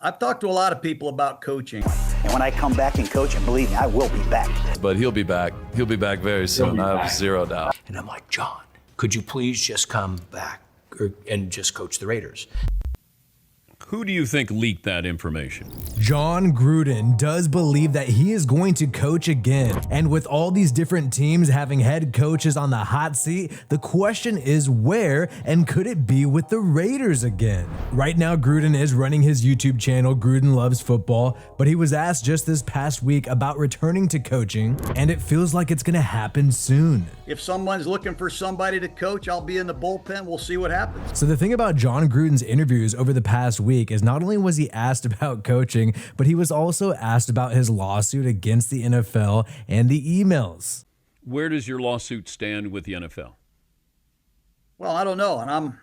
I've talked to a lot of people about coaching. And when I come back and coach, and believe me, I will be back. But he'll be back. He'll be back very soon. I have zero doubt. And I'm like, Jon, could you please just come back and just coach the Raiders? Who do you think leaked that information? Jon Gruden does believe that he is going to coach again. And with all these different teams having head coaches on the hot seat, the question is where, and could it be with the Raiders again? Right now, Gruden is running his YouTube channel, Gruden Loves Football, but he was asked just this past week about returning to coaching, and it feels like it's going to happen soon. If someone's looking for somebody to coach, I'll be in the bullpen. We'll see what happens. So the thing about Jon Gruden's interviews over the past week is not only was he asked about coaching, but he was also asked about his lawsuit against the NFL and the emails. Where does your lawsuit stand with the NFL? Well, I don't know, and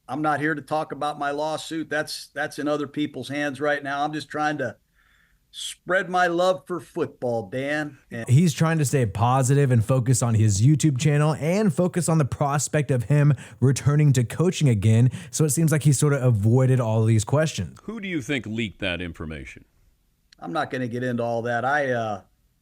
I'm not here to talk about my lawsuit. That's in other people's hands right now. I'm just trying to spread my love for football, Dan. He's trying to stay positive and focus on his YouTube channel and focus on the prospect of him returning to coaching again. So it seems like he sort of avoided all of these questions. Who do you think leaked that information? I'm not going to get into all that.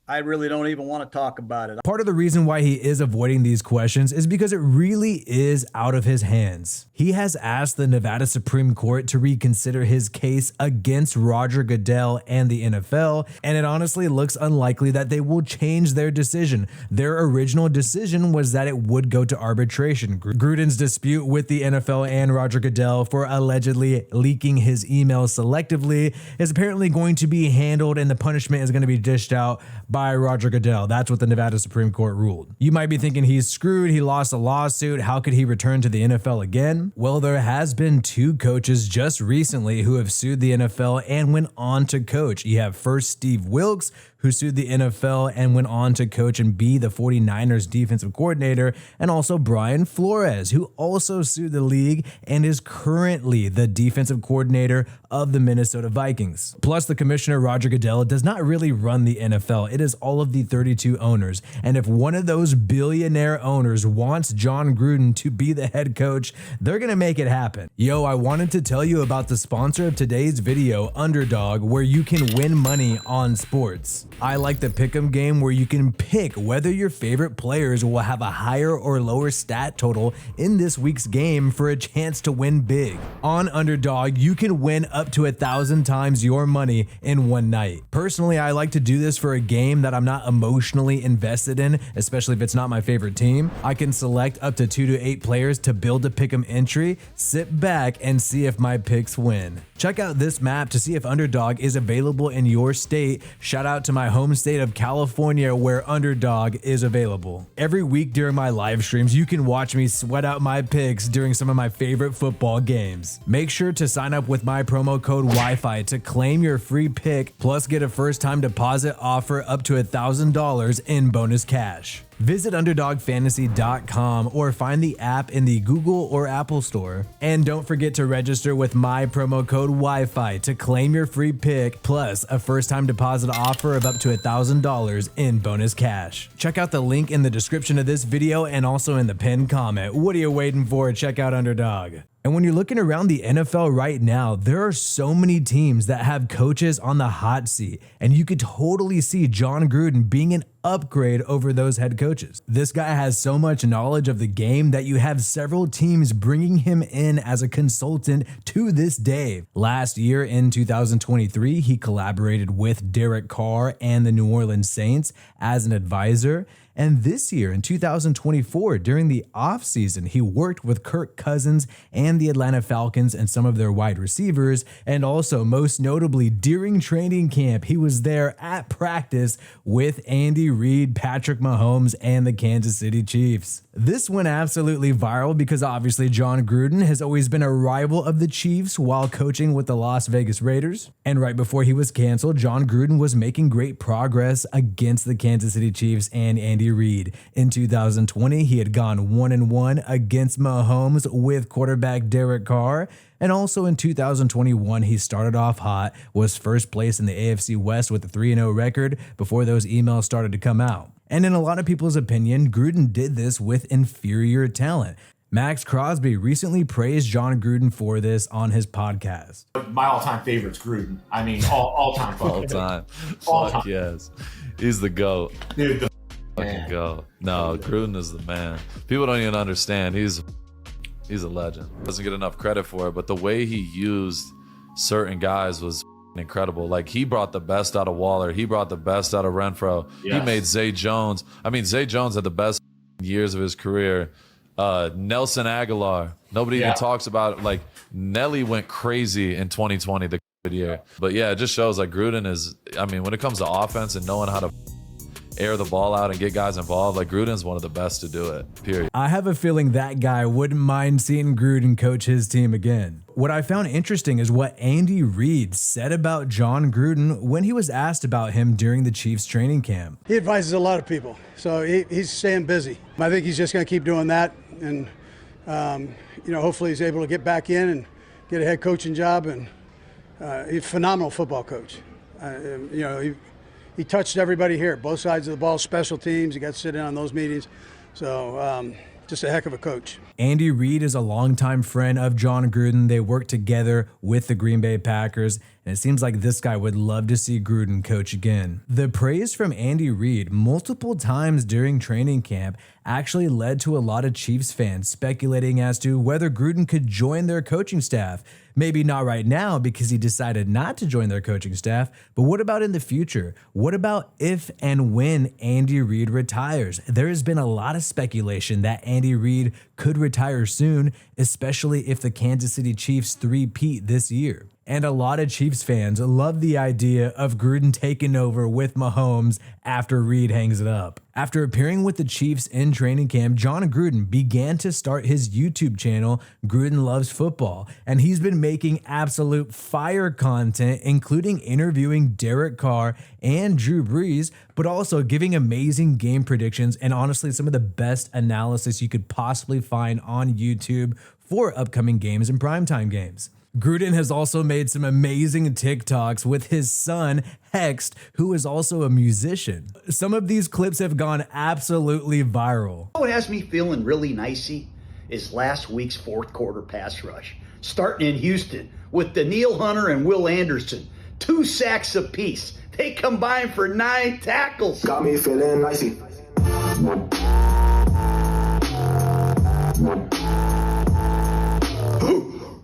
I really don't even want to talk about it. Part of the reason why he is avoiding these questions is because it really is out of his hands. He has asked the Nevada Supreme Court to reconsider his case against Roger Goodell and the NFL, and it honestly looks unlikely that they will change their decision. Their original decision was that it would go to arbitration. Gruden's dispute with the NFL and Roger Goodell for allegedly leaking his emails selectively is apparently going to be handled, and the punishment is going to be dished out by Roger Goodell. That's what the Nevada Supreme Court ruled. You might be thinking he's screwed. He lost a lawsuit. How could he return to the NFL again? Well, there has been two coaches just recently who have sued the NFL and went on to coach. You have first Steve Wilks, who sued the NFL and went on to coach and be the 49ers defensive coordinator, and also Brian Flores, who also sued the league and is currently the defensive coordinator of the Minnesota Vikings. Plus, the commissioner, Roger Goodell, does not really run the NFL. It is all of the 32 owners. And if one of those billionaire owners wants Jon Gruden to be the head coach, they're going to make it happen. Yo, I wanted to tell you about the sponsor of today's video, Underdog, where you can win money on sports. I like the pick'em game where you can pick whether your favorite players will have a higher or lower stat total in this week's game for a chance to win big. On Underdog, you can win up to 1,000 times your money in one night. Personally, I like to do this for a game that I'm not emotionally invested in, especially if it's not my favorite team. I can select up to 2 to 8 players to build a pick'em entry, sit back, and see if my picks win. Check out this map to see if Underdog is available in your state. Shout out to my home state of California where Underdog is available. Every week during my live streams, you can watch me sweat out my picks during some of my favorite football games. Make sure to sign up with my promo code WiFi to claim your free pick, plus get a first time deposit offer up to $1,000 in bonus cash. Visit UnderdogFantasy.com or find the app in the Google or Apple store. And don't forget to register with my promo code WiFi to claim your free pick, plus a first-time deposit offer of up to $1,000 in bonus cash. Check out the link in the description of this video and also in the pinned comment. What are you waiting for? Check out Underdog. And when you're looking around the NFL right now, there are so many teams that have coaches on the hot seat, and you could totally see Jon Gruden being an upgrade over those head coaches. This guy has so much knowledge of the game that you have several teams bringing him in as a consultant to this day. Last year in 2023, he collaborated with Derek Carr and the New Orleans Saints as an advisor. And this year in 2024, during the offseason, he worked with Kirk Cousins and the Atlanta Falcons and some of their wide receivers. And also, most notably, during training camp, he was there at practice with Andy Reid, Patrick Mahomes, and the Kansas City Chiefs. This went absolutely viral because obviously Jon Gruden has always been a rival of the Chiefs while coaching with the Las Vegas Raiders. And right before he was canceled, Jon Gruden was making great progress against the Kansas City Chiefs and Andy Reid. In 2020, he had gone 1-1 against Mahomes with quarterback Derek Carr. And also in 2021, he started off hot, was first place in the AFC West with a 3-0 record before those emails started to come out. And in a lot of people's opinion, Gruden did this with inferior talent. Max Crosby recently praised Jon Gruden for this on his podcast. My all-time favorite's Gruden. I mean, all-time. All time. All Fuck time. yes. He's the GOAT. Dude, the Fucking GOAT. No, Gruden is the man. People don't even understand. He's a legend. Doesn't get enough credit for it, but the way he used certain guys was incredible. Like, he brought the best out of Waller. He brought the best out of Renfro. Yes. He made Zay Jones. I mean, Zay Jones had the best years of his career. Nelson Aguilar. Nobody even talks about it. Like, Nelly went crazy in 2020, the year. But yeah, it just shows like Gruden is, I mean, when it comes to offense and knowing how to air the ball out and get guys involved, like, Gruden's one of the best to do it, period. I have a feeling that guy wouldn't mind seeing Gruden coach his team again. What I found interesting is what Andy Reid said about Jon Gruden when he was asked about him during the Chiefs training camp. He advises a lot of people, so he's staying busy. I think he's just going to keep doing that, and hopefully he's able to get back in and get a head coaching job. And he's a phenomenal football coach. He touched everybody here, both sides of the ball, special teams. He got to sit in on those meetings. So just a heck of a coach. Andy Reid is a longtime friend of Jon Gruden. They work together with the Green Bay Packers, and it seems like this guy would love to see Gruden coach again. The praise from Andy Reid multiple times during training camp actually led to a lot of Chiefs fans speculating as to whether Gruden could join their coaching staff. Maybe not right now because he decided not to join their coaching staff, but what about in the future? What about if and when Andy Reid retires? There has been a lot of speculation that Andy Reid could retire soon, especially if the Kansas City Chiefs three-peat this year. And a lot of Chiefs fans love the idea of Gruden taking over with Mahomes after Reid hangs it up. After appearing with the Chiefs in training camp, Jon Gruden began to start his YouTube channel, Gruden Loves Football, and he's been making absolute fire content, including interviewing Derek Carr and Drew Brees, but also giving amazing game predictions and honestly some of the best analysis you could possibly find on YouTube for upcoming games and primetime games. Gruden has also made some amazing TikToks with his son, Hext, who is also a musician. Some of these clips have gone absolutely viral. What has me feeling really nicey is last week's fourth quarter pass rush, starting in Houston with Danielle Hunter and Will Anderson, 2 sacks apiece. They combined for 9 tackles. Got me feeling nicey.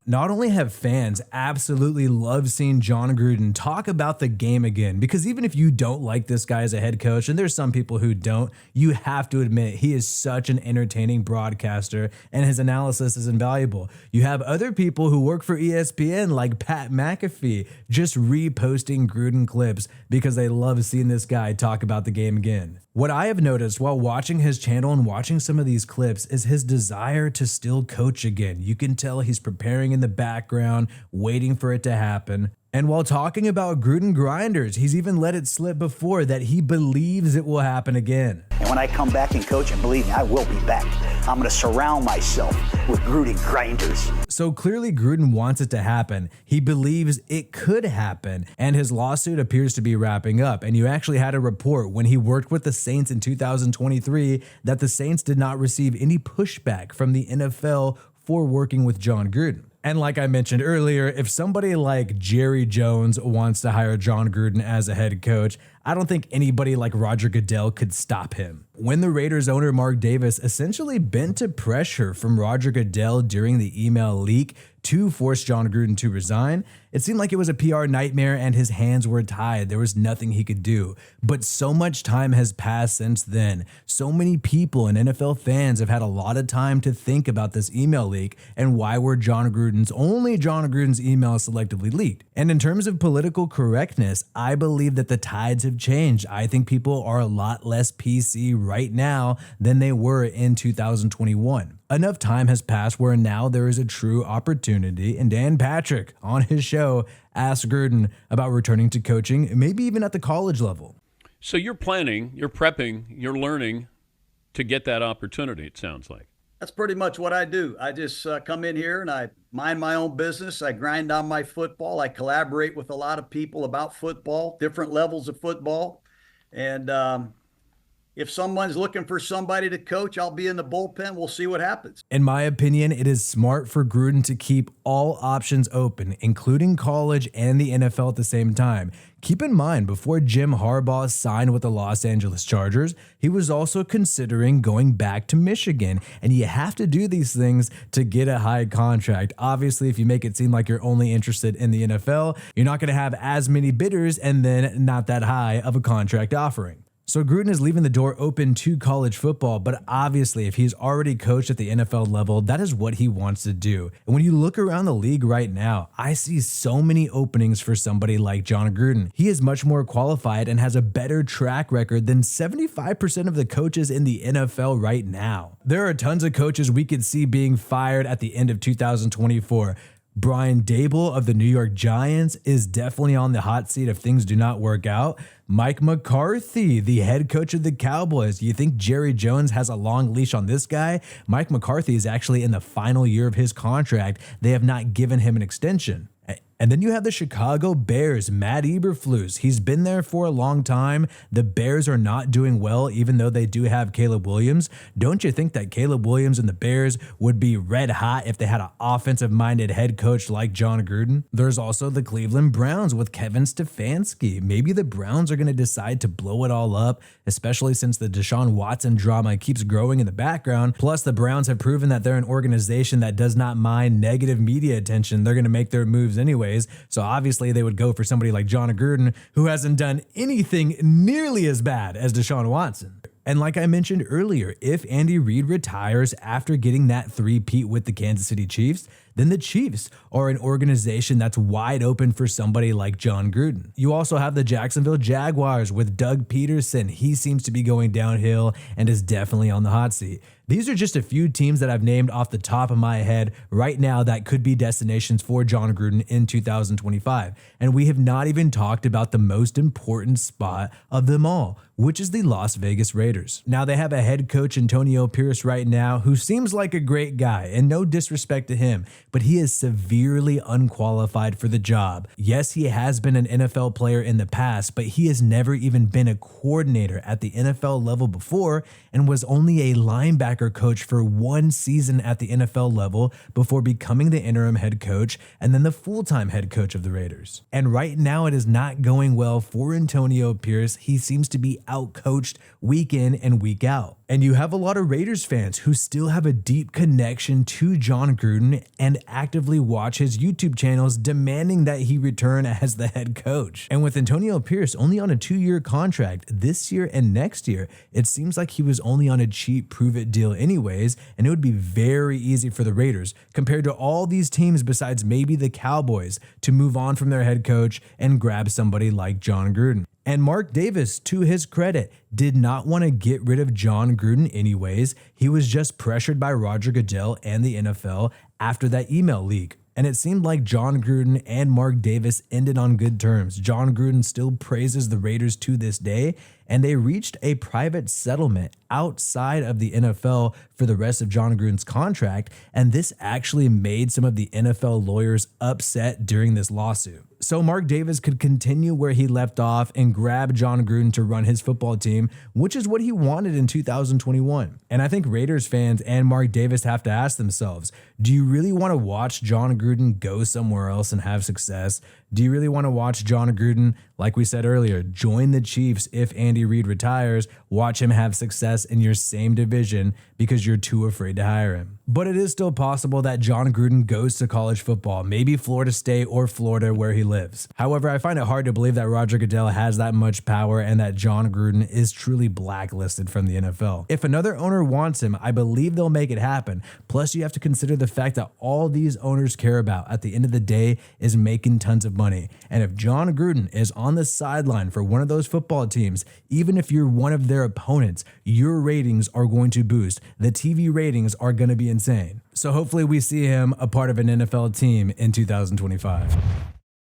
Not only have fans absolutely loved seeing Jon Gruden talk about the game again, because even if you don't like this guy as a head coach, and there's some people who don't, you have to admit he is such an entertaining broadcaster and his analysis is invaluable. You have other people who work for ESPN like Pat McAfee just reposting Gruden clips because they love seeing this guy talk about the game again. What I have noticed while watching his channel and watching some of these clips is his desire to still coach again. You can tell he's preparing in the background, waiting for it to happen. And while talking about Gruden grinders, he's even let it slip before that he believes it will happen again. And when I come back and coach, and believe me, I will be back, I'm going to surround myself with Gruden grinders. So clearly Gruden wants it to happen. He believes it could happen, and his lawsuit appears to be wrapping up. And you actually had a report when he worked with the Saints in 2023 that the Saints did not receive any pushback from the NFL for working with Jon Gruden. And like I mentioned earlier, if somebody like Jerry Jones wants to hire Jon Gruden as a head coach, I don't think anybody like Roger Goodell could stop him. When the Raiders owner Mark Davis essentially bent to pressure from Roger Goodell during the email leak to force Jon Gruden to resign, it seemed like it was a PR nightmare and his hands were tied. There was nothing he could do. But so much time has passed since then. So many people and NFL fans have had a lot of time to think about this email leak and why were only Jon Gruden's emails selectively leaked. And in terms of political correctness, I believe that the tides have changed. I think people are a lot less PC right now than they were in 2021. Enough time has passed where now there is a true opportunity, and Dan Patrick on his show asked Gruden about returning to coaching, maybe even at the college level. So you're planning, you're prepping, you're learning to get that opportunity, it sounds like. That's pretty much what I do. I just come in here and I mind my own business. I grind on my football. I collaborate with a lot of people about football, different levels of football. And if someone's looking for somebody to coach, I'll be in the bullpen. We'll see what happens. In my opinion, it is smart for Gruden to keep all options open, including college and the NFL at the same time. Keep in mind, before Jim Harbaugh signed with the Los Angeles Chargers, he was also considering going back to Michigan. And you have to do these things to get a high contract. Obviously, if you make it seem like you're only interested in the NFL, you're not going to have as many bidders and then not that high of a contract offering. So Gruden is leaving the door open to college football, but obviously if he's already coached at the NFL level, that is what he wants to do. And when you look around the league right now, I see so many openings for somebody like Jon Gruden. He is much more qualified and has a better track record than 75% of the coaches in the NFL right now. There are tons of coaches we could see being fired at the end of 2024. Brian Daboll of the New York Giants is definitely on the hot seat if things do not work out. Mike McCarthy, the head coach of the Cowboys. You think Jerry Jones has a long leash on this guy? Mike McCarthy is actually in the final year of his contract. They have not given him an extension. And then you have the Chicago Bears, Matt Eberflus. He's been there for a long time. The Bears are not doing well, even though they do have Caleb Williams. Don't you think that Caleb Williams and the Bears would be red hot if they had an offensive-minded head coach like Jon Gruden? There's also the Cleveland Browns with Kevin Stefanski. Maybe the Browns are going to decide to blow it all up, especially since the Deshaun Watson drama keeps growing in the background. Plus, the Browns have proven that they're an organization that does not mind negative media attention. They're going to make their moves anyways. So obviously they would go for somebody like Jon Gruden, who hasn't done anything nearly as bad as Deshaun Watson. And like I mentioned earlier, if Andy Reid retires after getting that three-peat with the Kansas City Chiefs, then the Chiefs are an organization that's wide open for somebody like Jon Gruden. You also have the Jacksonville Jaguars with Doug Peterson. He seems to be going downhill and is definitely on the hot seat. These are just a few teams that I've named off the top of my head right now that could be destinations for Jon Gruden in 2025. And we have not even talked about the most important spot of them all, which is the Las Vegas Raiders. Now, they have a head coach, Antonio Pierce, right now, who seems like a great guy, and no disrespect to him, but he is severely unqualified for the job. Yes, he has been an NFL player in the past, but he has never even been a coordinator at the NFL level before and was only a linebacker coach for one season at the NFL level before becoming the interim head coach and then the full-time head coach of the Raiders. And right now it is not going well for Antonio Pierce. He seems to be outcoached week in and week out. And you have a lot of Raiders fans who still have a deep connection to Jon Gruden and actively watch his YouTube channels demanding that he return as the head coach. And with Antonio Pierce only on a 2-year contract this year and next year, it seems like he was only on a cheap prove-it deal anyways, and it would be very easy for the Raiders, compared to all these teams besides maybe the Cowboys, to move on from their head coach and grab somebody like Jon Gruden. And Mark Davis, to his credit, did not want to get rid of Jon Gruden anyways. He was just pressured by Roger Goodell and the NFL after that email leak. And it seemed like Jon Gruden and Mark Davis ended on good terms. Jon Gruden still praises the Raiders to this day, and they reached a private settlement outside of the NFL for the rest of Jon Gruden's contract, and this actually made some of the NFL lawyers upset during this lawsuit. So Mark Davis could continue where he left off and grab Jon Gruden to run his football team, which is what he wanted in 2021. And I think Raiders fans and Mark Davis have to ask themselves, do you really want to watch Jon Gruden go somewhere else and have success? Do you really want to watch Jon Gruden, like we said earlier, join the Chiefs if Andy Reid retires, watch him have success in your same division because you're too afraid to hire him? But it is still possible that Jon Gruden goes to college football, maybe Florida State or Florida where he lives. However, I find it hard to believe that Roger Goodell has that much power and that Jon Gruden is truly blacklisted from the NFL. If another owner wants him, I believe they'll make it happen. Plus, you have to consider the fact that all these owners care about at the end of the day is making tons of money. And if Jon Gruden is on the sideline for one of those football teams, even if you're one of their opponents, your ratings are going to boost. The TV ratings are going to be insane. So hopefully we see him a part of an NFL team in 2025.